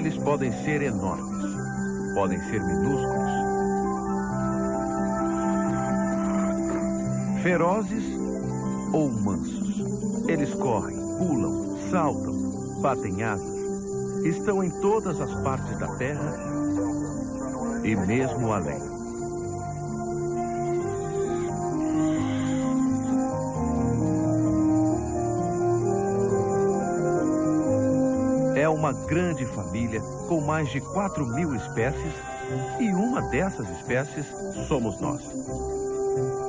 Eles podem ser enormes, podem ser minúsculos, ferozes ou mansos. Eles correm, pulam, saltam, batem asas, estão em todas as partes da terra e mesmo além. É uma grande família com mais de 4.000 espécies e uma dessas espécies somos nós.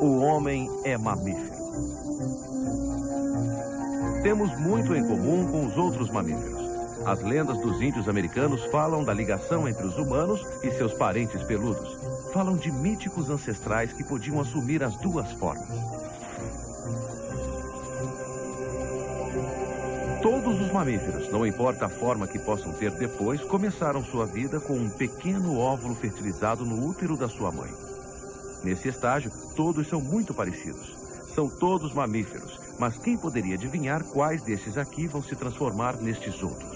O homem é mamífero. Temos muito em comum com os outros mamíferos. As lendas dos índios americanos falam da ligação entre os humanos e seus parentes peludos. Falam de míticos ancestrais que podiam assumir as duas formas. Todos os mamíferos, não importa a forma que possam ter depois, começaram sua vida com um pequeno óvulo fertilizado no útero da sua mãe. Nesse estágio, todos são muito parecidos. São todos mamíferos, mas quem poderia adivinhar quais desses aqui vão se transformar nestes outros?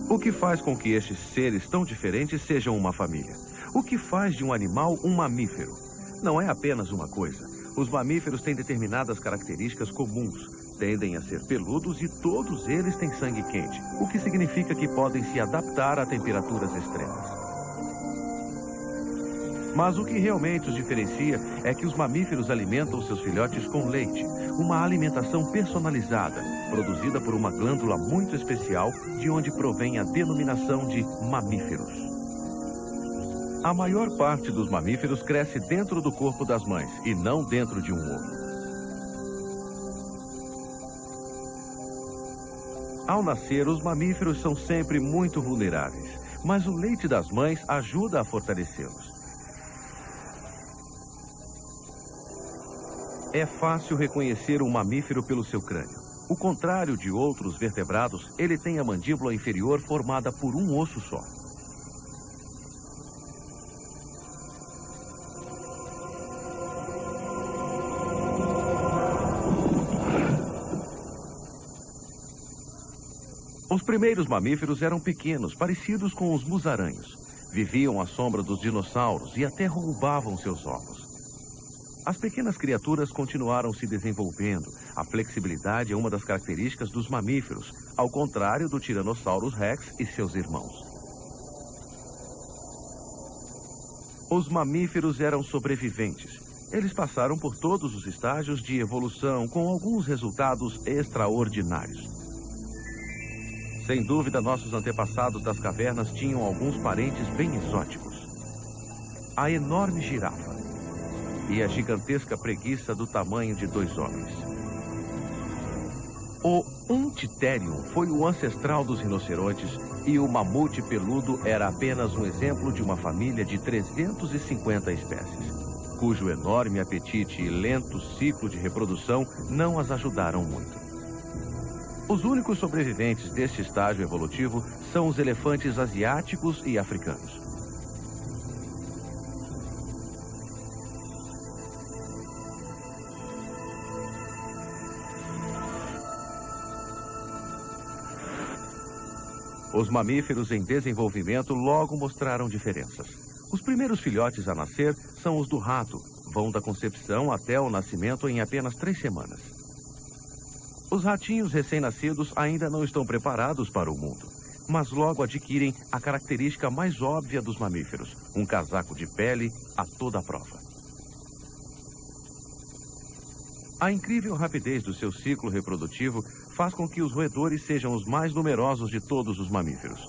O que faz com que estes seres tão diferentes sejam uma família? O que faz de um animal um mamífero? Não é apenas uma coisa. Os mamíferos têm determinadas características comuns. Tendem a ser peludos e todos eles têm sangue quente, o que significa que podem se adaptar a temperaturas extremas. Mas o que realmente os diferencia é que os mamíferos alimentam seus filhotes com leite, uma alimentação personalizada, produzida por uma glândula muito especial, de onde provém a denominação de mamíferos. A maior parte dos mamíferos cresce dentro do corpo das mães, e não dentro de um ovo. Ao nascer, os mamíferos são sempre muito vulneráveis, mas o leite das mães ajuda a fortalecê-los. É fácil reconhecer um mamífero pelo seu crânio. Ao contrário de outros vertebrados, ele tem a mandíbula inferior formada por um osso só. Os primeiros mamíferos eram pequenos, parecidos com os musaranhos. Viviam à sombra dos dinossauros e até roubavam seus ovos. As pequenas criaturas continuaram se desenvolvendo. A flexibilidade é uma das características dos mamíferos, ao contrário do Tyrannosaurus Rex e seus irmãos. Os mamíferos eram sobreviventes. Eles passaram por todos os estágios de evolução, com alguns resultados extraordinários. Sem dúvida, nossos antepassados das cavernas tinham alguns parentes bem exóticos. A enorme girafa e a gigantesca preguiça do tamanho de 2 homens. O Untiterium foi o ancestral dos rinocerontes e o mamute peludo era apenas um exemplo de uma família de 350 espécies, cujo enorme apetite e lento ciclo de reprodução não as ajudaram muito. Os únicos sobreviventes deste estágio evolutivo são os elefantes asiáticos e africanos. Os mamíferos em desenvolvimento logo mostraram diferenças. Os primeiros filhotes a nascer são os do rato. Vão da concepção até o nascimento em apenas 3 semanas. Os ratinhos recém-nascidos ainda não estão preparados para o mundo, mas logo adquirem a característica mais óbvia dos mamíferos, um casaco de pele a toda prova. A incrível rapidez do seu ciclo reprodutivo faz com que os roedores sejam os mais numerosos de todos os mamíferos.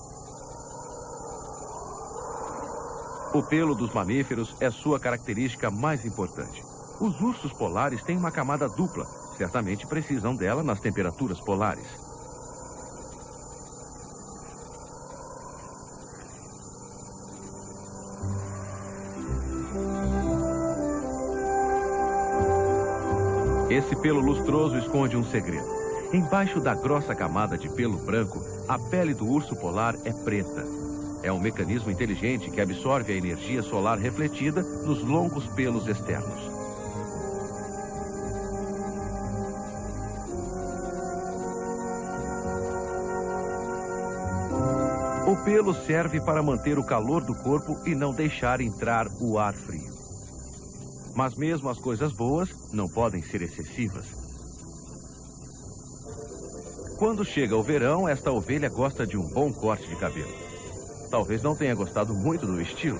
O pelo dos mamíferos é sua característica mais importante. Os ursos polares têm uma camada dupla, certamente precisam dela nas temperaturas polares. Esse pelo lustroso esconde um segredo. Embaixo da grossa camada de pelo branco, a pele do urso polar é preta. É um mecanismo inteligente que absorve a energia solar refletida nos longos pelos externos. O pelo serve para manter o calor do corpo e não deixar entrar o ar frio. Mas mesmo as coisas boas não podem ser excessivas. Quando chega o verão, esta ovelha gosta de um bom corte de cabelo. Talvez não tenha gostado muito do estilo.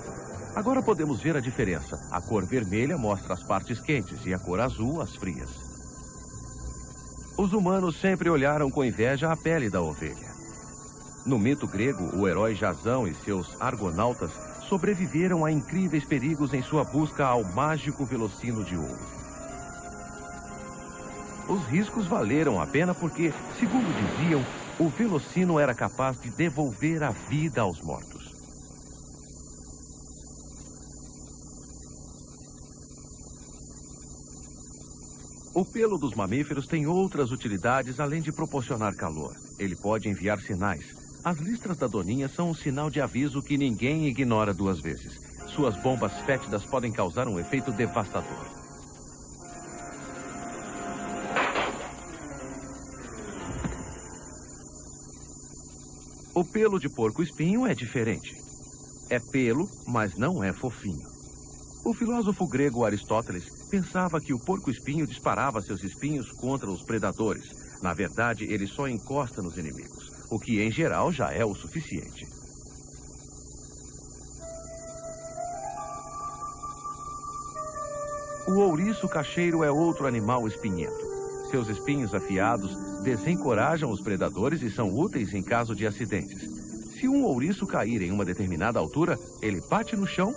Agora podemos ver a diferença. A cor vermelha mostra as partes quentes e a cor azul as frias. Os humanos sempre olharam com inveja a pele da ovelha. No mito grego, o herói Jasão e seus argonautas sobreviveram a incríveis perigos em sua busca ao mágico velocino de ouro. Os riscos valeram a pena porque, segundo diziam, o velocino era capaz de devolver a vida aos mortos. O pelo dos mamíferos tem outras utilidades além de proporcionar calor. Ele pode enviar sinais. As listras da doninha são um sinal de aviso que ninguém ignora duas vezes. Suas bombas fétidas podem causar um efeito devastador. O pelo de porco-espinho é diferente. É pelo, mas não é fofinho. O filósofo grego Aristóteles pensava que o porco-espinho disparava seus espinhos contra os predadores. Na verdade, ele só encosta nos inimigos, o que em geral já é o suficiente. O ouriço cacheiro é outro animal espinhento. Seus espinhos afiados desencorajam os predadores e são úteis em caso de acidentes. Se um ouriço cair em uma determinada altura, ele bate no chão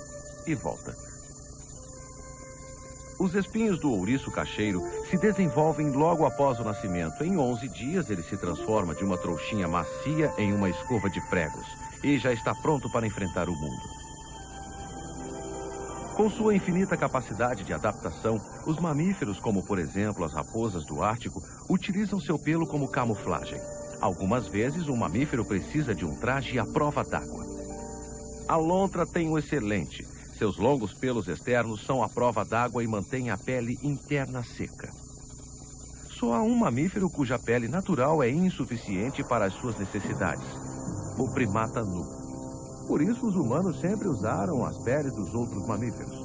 e volta. Os espinhos do ouriço cacheiro se desenvolvem logo após o nascimento. Em 11 dias, ele se transforma de uma trouxinha macia em uma escova de pregos e já está pronto para enfrentar o mundo. Com sua infinita capacidade de adaptação, os mamíferos, como por exemplo as raposas do Ártico, utilizam seu pelo como camuflagem. Algumas vezes, um mamífero precisa de um traje à prova d'água. A lontra tem um excelente. Seus longos pelos externos são à prova d'água e mantêm a pele interna seca. Só há um mamífero cuja pele natural é insuficiente para as suas necessidades: o primata nu. Por isso, os humanos sempre usaram as peles dos outros mamíferos.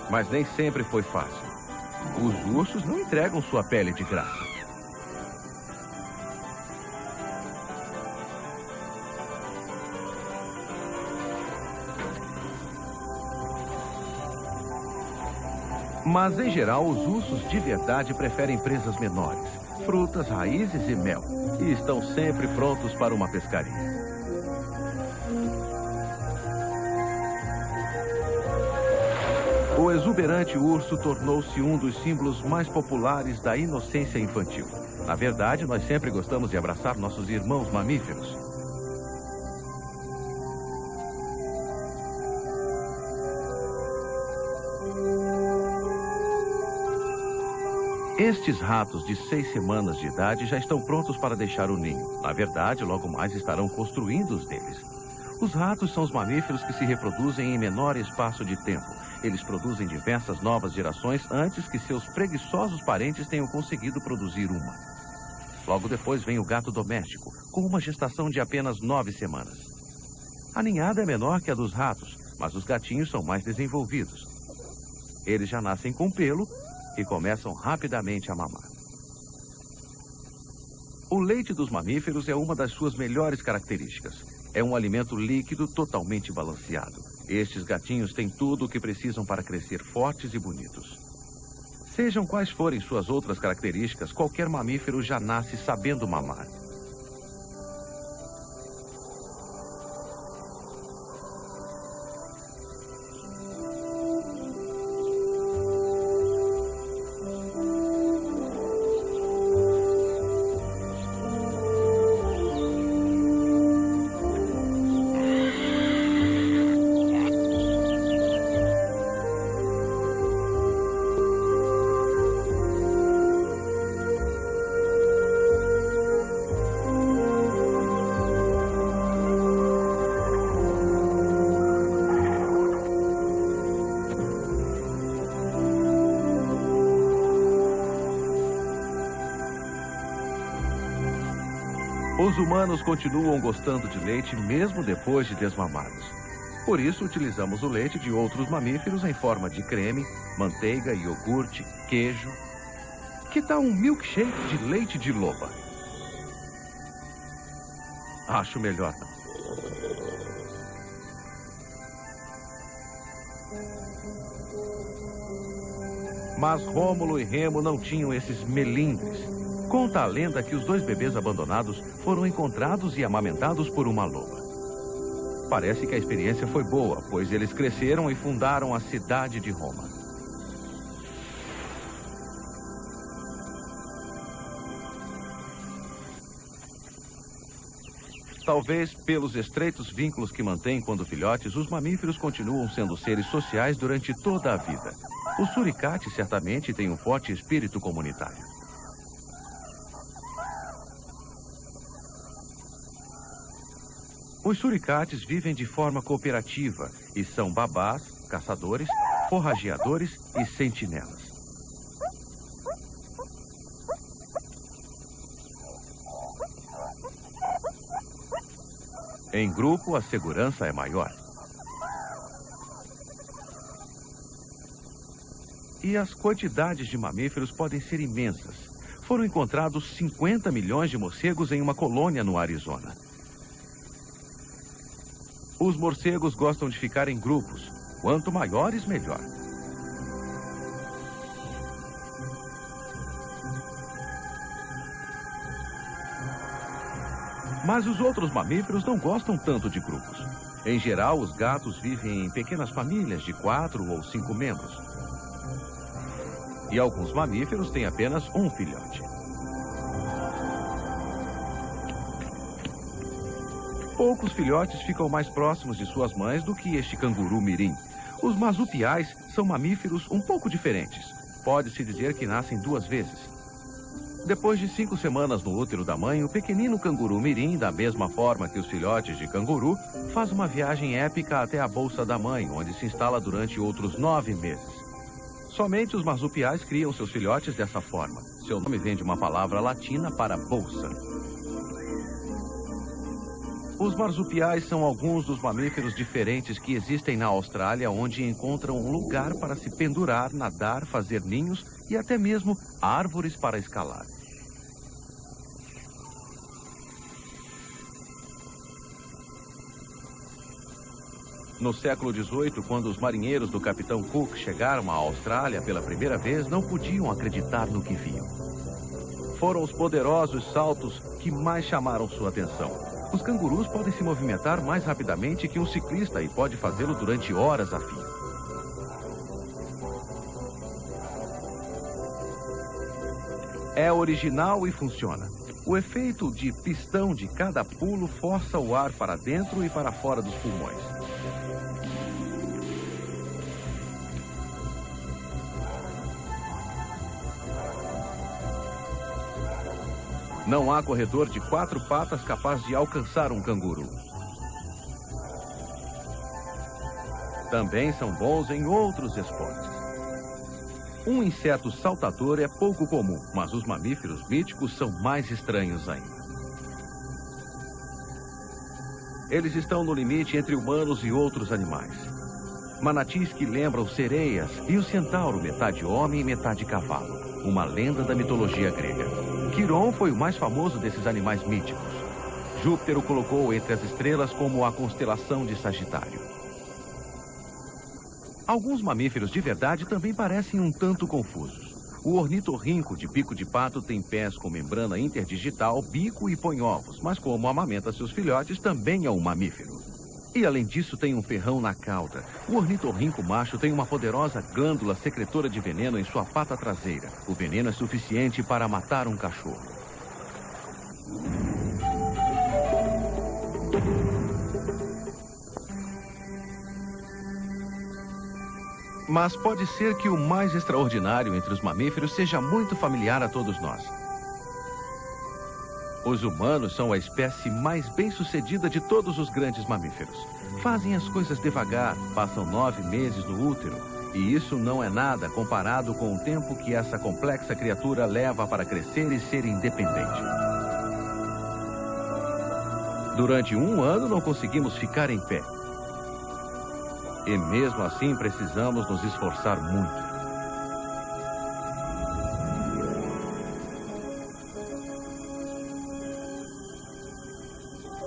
Mas nem sempre foi fácil. Os ursos não entregam sua pele de graça. Mas, em geral, os ursos de verdade preferem presas menores, frutas, raízes e mel, e estão sempre prontos para uma pescaria. O exuberante urso tornou-se um dos símbolos mais populares da inocência infantil. Na verdade, nós sempre gostamos de abraçar nossos irmãos mamíferos. Estes ratos de 6 semanas de idade já estão prontos para deixar o ninho. Na verdade, logo mais estarão construindo os deles. Os ratos são os mamíferos que se reproduzem em menor espaço de tempo. Eles produzem diversas novas gerações antes que seus preguiçosos parentes tenham conseguido produzir uma. Logo depois vem o gato doméstico, com uma gestação de apenas 9 semanas. A ninhada é menor que a dos ratos, mas os gatinhos são mais desenvolvidos. Eles já nascem com pelo e começam rapidamente a mamar. O leite dos mamíferos é uma das suas melhores características. É um alimento líquido totalmente balanceado. Estes gatinhos têm tudo o que precisam para crescer fortes e bonitos. Sejam quais forem suas outras características, qualquer mamífero já nasce sabendo mamar. Os humanos continuam gostando de leite mesmo depois de desmamados. Por isso, utilizamos o leite de outros mamíferos em forma de creme, manteiga, iogurte, queijo. Que tal um milkshake de leite de loba? Acho melhor não. Mas Rômulo e Remo não tinham esses melindres. Conta a lenda que os 2 bebês abandonados foram encontrados e amamentados por uma loba. Parece que a experiência foi boa, pois eles cresceram e fundaram a cidade de Roma. Talvez pelos estreitos vínculos que mantêm quando filhotes, os mamíferos continuam sendo seres sociais durante toda a vida. O suricate certamente tem um forte espírito comunitário. Os suricates vivem de forma cooperativa e são babás, caçadores, forrageadores e sentinelas. Em grupo, a segurança é maior. E as quantidades de mamíferos podem ser imensas. Foram encontrados 50 milhões de morcegos em uma colônia no Arizona. Os morcegos gostam de ficar em grupos. Quanto maiores, melhor. Mas os outros mamíferos não gostam tanto de grupos. Em geral, os gatos vivem em pequenas famílias de 4 ou 5 membros. E alguns mamíferos têm apenas um filhote. Poucos filhotes ficam mais próximos de suas mães do que este canguru mirim. Os marsupiais são mamíferos um pouco diferentes. Pode-se dizer que nascem 2 vezes. Depois de 5 semanas no útero da mãe, o pequenino canguru mirim, da mesma forma que os filhotes de canguru, faz uma viagem épica até a bolsa da mãe, onde se instala durante outros 9 meses. Somente os marsupiais criam seus filhotes dessa forma. Seu nome vem de uma palavra latina para bolsa. Os marsupiais são alguns dos mamíferos diferentes que existem na Austrália, onde encontram um lugar para se pendurar, nadar, fazer ninhos e até mesmo árvores para escalar. No século XVIII, quando os marinheiros do Capitão Cook chegaram à Austrália pela primeira vez, não podiam acreditar no que viam. Foram os poderosos saltos que mais chamaram sua atenção. Os cangurus podem se movimentar mais rapidamente que um ciclista e pode fazê-lo durante horas a fio. É original e funciona. O efeito de pistão de cada pulo força o ar para dentro e para fora dos pulmões. Não há corredor de 4 patas capaz de alcançar um canguru. Também são bons em outros esportes. Um inseto saltador é pouco comum, mas os mamíferos míticos são mais estranhos ainda. Eles estão no limite entre humanos e outros animais. Manatis que lembram sereias e o centauro, metade homem e metade cavalo. Uma lenda da mitologia grega. Quiron foi o mais famoso desses animais míticos. Júpiter o colocou entre as estrelas como a constelação de Sagitário. Alguns mamíferos de verdade também parecem um tanto confusos. O ornitorrinco de bico de pato tem pés com membrana interdigital, bico e põe ovos, mas como amamenta seus filhotes, também é um mamífero. E além disso tem um ferrão na cauda. O ornitorrinco macho tem uma poderosa glândula secretora de veneno em sua pata traseira. O veneno é suficiente para matar um cachorro. Mas pode ser que o mais extraordinário entre os mamíferos seja muito familiar a todos nós. Os humanos são a espécie mais bem-sucedida de todos os grandes mamíferos. Fazem as coisas devagar, passam 9 meses no útero, e isso não é nada comparado com o tempo que essa complexa criatura leva para crescer e ser independente. Durante um ano não conseguimos ficar em pé. E mesmo assim precisamos nos esforçar muito.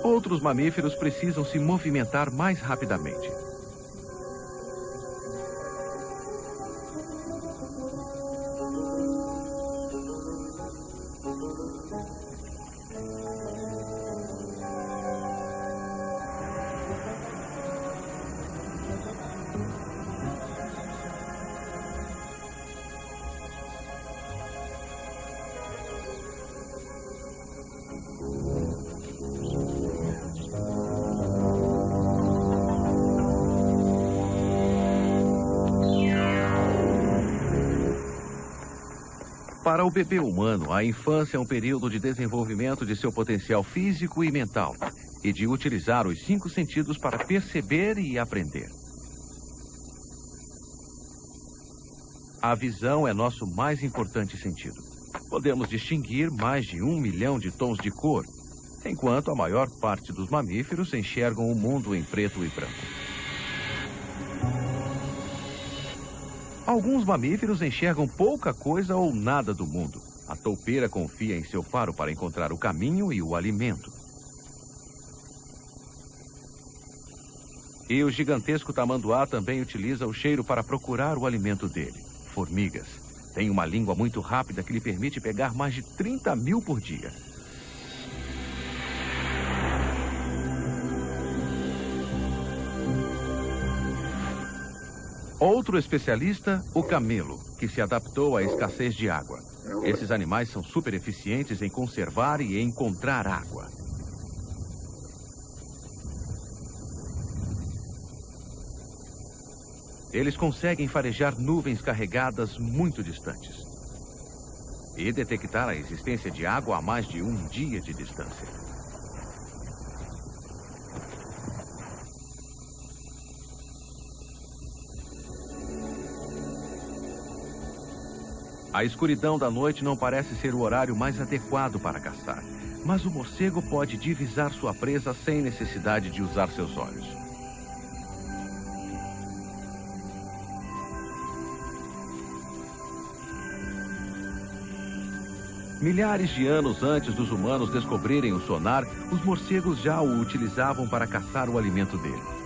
Outros mamíferos precisam se movimentar mais rapidamente. Para o bebê humano, a infância é um período de desenvolvimento de seu potencial físico e mental e de utilizar os 5 sentidos para perceber e aprender. A visão é nosso mais importante sentido. Podemos distinguir mais de 1 milhão de tons de cor, enquanto a maior parte dos mamíferos enxergam o mundo em preto e branco. Alguns mamíferos enxergam pouca coisa ou nada do mundo. A toupeira confia em seu faro para encontrar o caminho e o alimento. E o gigantesco tamanduá também utiliza o cheiro para procurar o alimento dele. Formigas. Tem uma língua muito rápida que lhe permite pegar mais de 30 mil por dia. Outro especialista, o camelo, que se adaptou à escassez de água. Esses animais são super eficientes em conservar e encontrar água. Eles conseguem farejar nuvens carregadas muito distantes e detectar a existência de água a mais de 1 dia de distância. A escuridão da noite não parece ser o horário mais adequado para caçar, mas o morcego pode divisar sua presa sem necessidade de usar seus olhos. Milhares de anos antes dos humanos descobrirem o sonar, os morcegos já o utilizavam para caçar o alimento dele.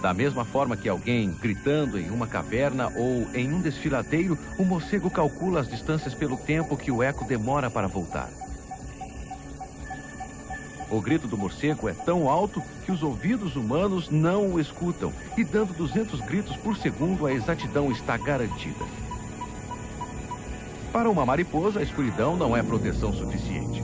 Da mesma forma que alguém gritando em uma caverna ou em um desfiladeiro, o morcego calcula as distâncias pelo tempo que o eco demora para voltar. O grito do morcego é tão alto que os ouvidos humanos não o escutam, e dando 200 gritos por segundo, a exatidão está garantida. Para uma mariposa, a escuridão não é proteção suficiente.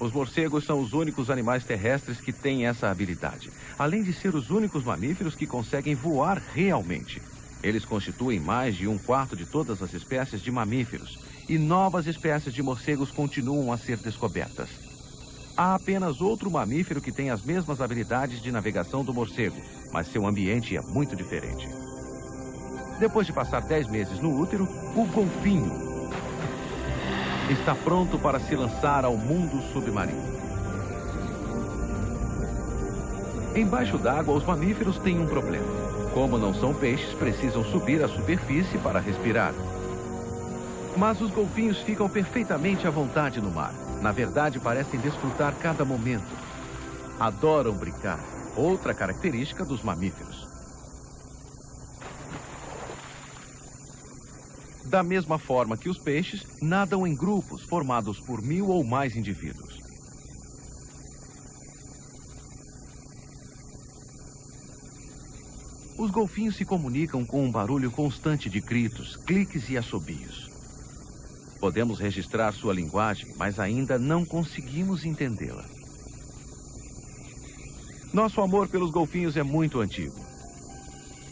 Os morcegos são os únicos animais terrestres que têm essa habilidade, além de ser os únicos mamíferos que conseguem voar realmente. Eles constituem mais de 1/4 de todas as espécies de mamíferos, e novas espécies de morcegos continuam a ser descobertas. Há apenas outro mamífero que tem as mesmas habilidades de navegação do morcego, mas seu ambiente é muito diferente. Depois de passar 10 meses no útero, o golfinho está pronto para se lançar ao mundo submarino. Embaixo d'água, os mamíferos têm um problema. Como não são peixes, precisam subir à superfície para respirar. Mas os golfinhos ficam perfeitamente à vontade no mar. Na verdade, parecem desfrutar cada momento. Adoram brincar, outra característica dos mamíferos. Da mesma forma que os peixes, nadam em grupos formados por 1000 ou mais indivíduos. Os golfinhos se comunicam com um barulho constante de gritos, cliques e assobios. Podemos registrar sua linguagem, mas ainda não conseguimos entendê-la. Nosso amor pelos golfinhos é muito antigo.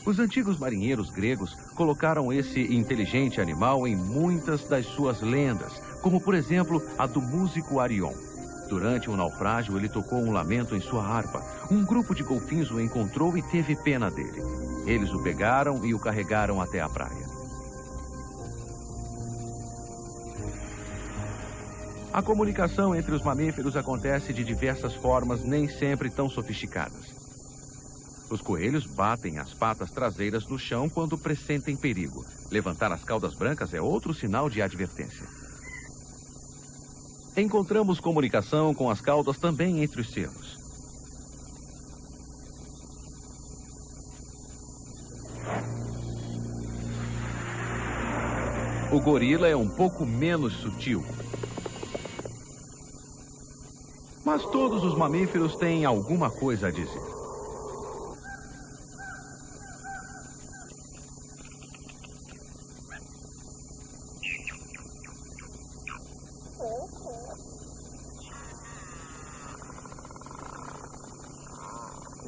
Os antigos marinheiros gregos colocaram esse inteligente animal em muitas das suas lendas, como por exemplo a do músico Arion. Durante um naufrágio, ele tocou um lamento em sua harpa. Um grupo de golfinhos o encontrou e teve pena dele. Eles o pegaram e o carregaram até a praia. A comunicação entre os mamíferos acontece de diversas formas, nem sempre tão sofisticadas. Os coelhos batem as patas traseiras no chão quando pressentem perigo. Levantar as caudas brancas é outro sinal de advertência. Encontramos comunicação com as caudas também entre os cervos. O gorila é um pouco menos sutil. Mas todos os mamíferos têm alguma coisa a dizer.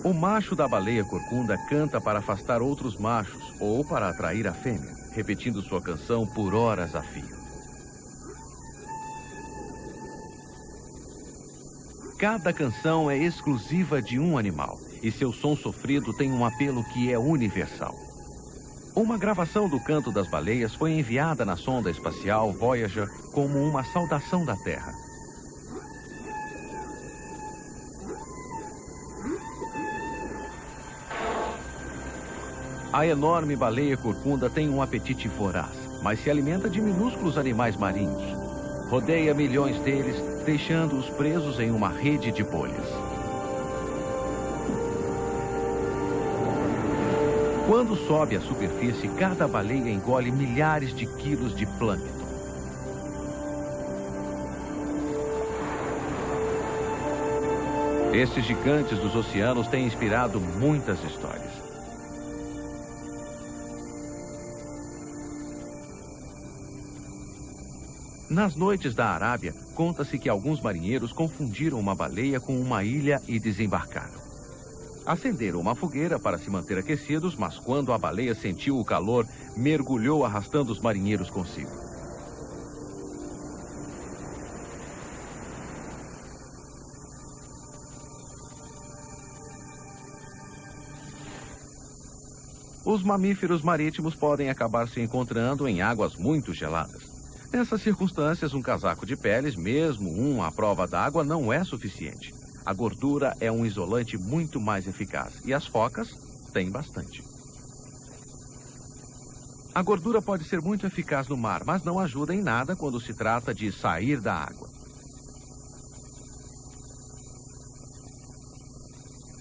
O macho da baleia corcunda canta para afastar outros machos ou para atrair a fêmea, repetindo sua canção por horas a fio. Cada canção é exclusiva de um animal e seu som sofrido tem um apelo que é universal. Uma gravação do canto das baleias foi enviada na sonda espacial Voyager como uma saudação da Terra. A enorme baleia corcunda tem um apetite voraz, mas se alimenta de minúsculos animais marinhos. Rodeia milhões deles, deixando-os presos em uma rede de bolhas. Quando sobe à superfície, cada baleia engole milhares de quilos de plâncton. Estes gigantes dos oceanos têm inspirado muitas histórias. Nas noites da Arábia, conta-se que alguns marinheiros confundiram uma baleia com uma ilha e desembarcaram. Acenderam uma fogueira para se manter aquecidos, mas quando a baleia sentiu o calor, mergulhou arrastando os marinheiros consigo. Os mamíferos marítimos podem acabar se encontrando em águas muito geladas. Nessas circunstâncias, um casaco de peles, mesmo um à prova d'água, não é suficiente. A gordura é um isolante muito mais eficaz e as focas têm bastante. A gordura pode ser muito eficaz no mar, mas não ajuda em nada quando se trata de sair da água.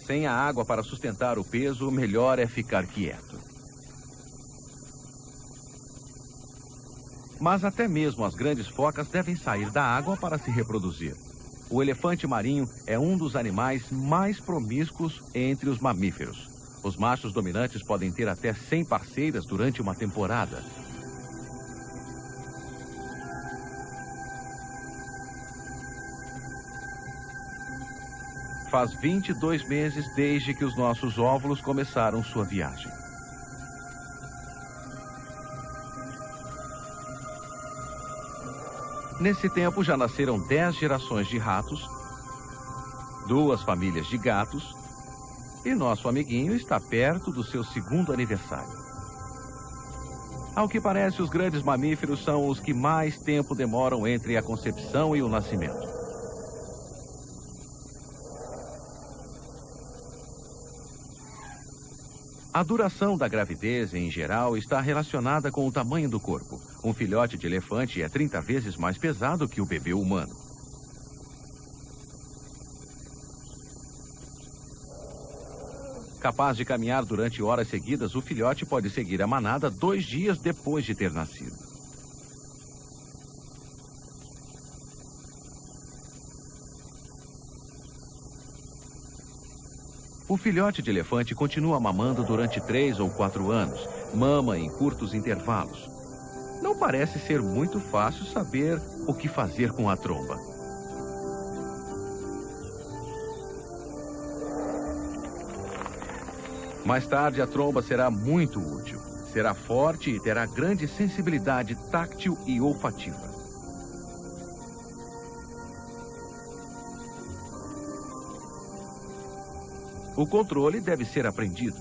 Sem a água para sustentar o peso, o melhor é ficar quieto. Mas até mesmo as grandes focas devem sair da água para se reproduzir. O elefante marinho é um dos animais mais promíscuos entre os mamíferos. Os machos dominantes podem ter até 100 parceiras durante uma temporada. Faz 22 meses desde que os nossos óvulos começaram sua viagem. Nesse tempo já nasceram 10 gerações de ratos, 2 famílias de gatos e nosso amiguinho está perto do seu 2º aniversário. Ao que parece, os grandes mamíferos são os que mais tempo demoram entre a concepção e o nascimento. A duração da gravidez, em geral, está relacionada com o tamanho do corpo. Um filhote de elefante é 30 vezes mais pesado que o bebê humano. Capaz de caminhar durante horas seguidas, o filhote pode seguir a manada 2 dias depois de ter nascido. O filhote de elefante continua mamando durante 3 ou 4 anos. Mama em curtos intervalos. Não parece ser muito fácil saber o que fazer com a tromba. Mais tarde, a tromba será muito útil. Será forte e terá grande sensibilidade táctil e olfativa. O controle deve ser aprendido.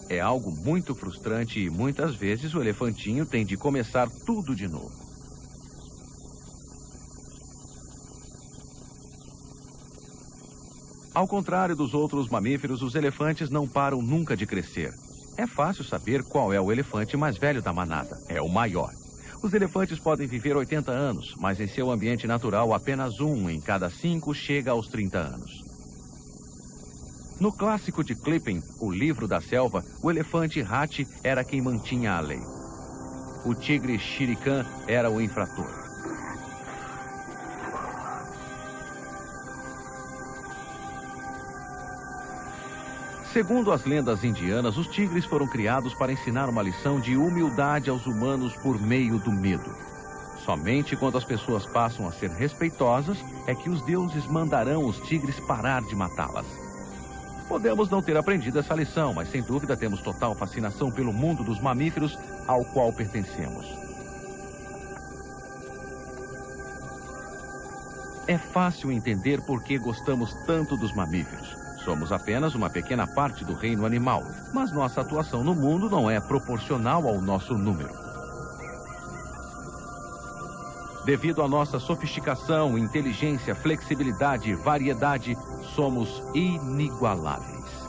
É algo muito frustrante e muitas vezes o elefantinho tem de começar tudo de novo. Ao contrário dos outros mamíferos, os elefantes não param nunca de crescer. É fácil saber qual é o elefante mais velho da manada. É o maior. Os elefantes podem viver 80 anos, mas em seu ambiente natural, apenas um em cada 5 chega aos 30 anos. No clássico de Kipling, O Livro da Selva, o elefante Hathi era quem mantinha a lei. O tigre Shere Khan era o infrator. Segundo as lendas indianas, os tigres foram criados para ensinar uma lição de humildade aos humanos por meio do medo. Somente quando as pessoas passam a ser respeitosas é que os deuses mandarão os tigres parar de matá-las. Podemos não ter aprendido essa lição, mas sem dúvida temos total fascinação pelo mundo dos mamíferos ao qual pertencemos. É fácil entender por que gostamos tanto dos mamíferos. Somos apenas uma pequena parte do reino animal, mas nossa atuação no mundo não é proporcional ao nosso número. Devido à nossa sofisticação, inteligência, flexibilidade e variedade, somos inigualáveis.